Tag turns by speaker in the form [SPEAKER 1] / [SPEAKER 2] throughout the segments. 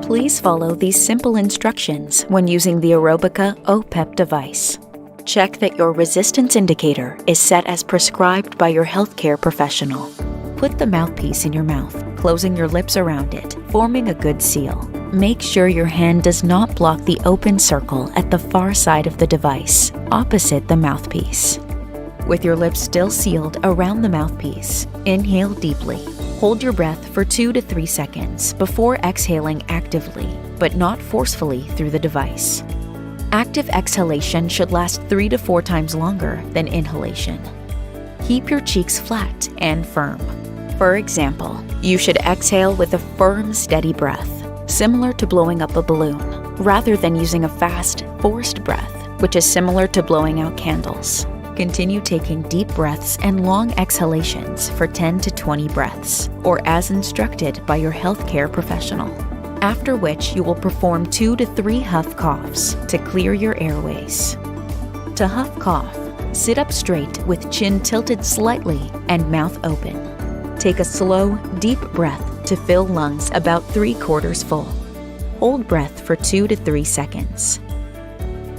[SPEAKER 1] Please follow these simple instructions when using the Aerobika OPEP device. Check that your resistance indicator is set as prescribed by your healthcare professional. Put the mouthpiece in your mouth, closing your lips around it, forming a good seal. Make sure your hand does not block the open circle at the far side of the device, opposite the mouthpiece. With your lips still sealed around the mouthpiece, inhale deeply. Hold your breath for 2 to 3 seconds before exhaling actively, but not forcefully through the device. Active exhalation should last 3 to 4 times longer than inhalation. Keep your cheeks flat and firm. For example, you should exhale with a firm, steady breath, similar to blowing up a balloon, rather than using a fast, forced breath, which is similar to blowing out candles. Continue taking deep breaths and long exhalations for 10 to 20 breaths, or as instructed by your healthcare professional. After which you will perform 2 to 3 huff coughs to clear your airways. To huff cough, sit up straight with chin tilted slightly and mouth open. Take a slow, deep breath to fill lungs about 3/4 full. Hold breath for 2 to 3 seconds.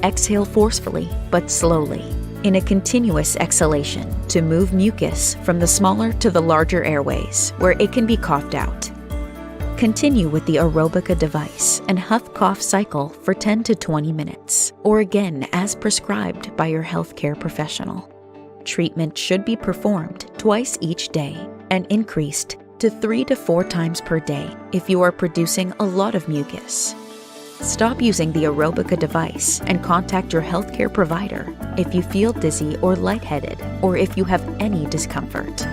[SPEAKER 1] Exhale forcefully but slowly in a continuous exhalation to move mucus from the smaller to the larger airways where it can be coughed out. Continue with the Aerobika device and huff-cough cycle for 10 to 20 minutes, or again as prescribed by your healthcare professional. Treatment should be performed twice each day and increased to 3 to 4 times per day if you are producing a lot of mucus. Stop using the Aerobika device and contact your healthcare provider if you feel dizzy or lightheaded, or if you have any discomfort.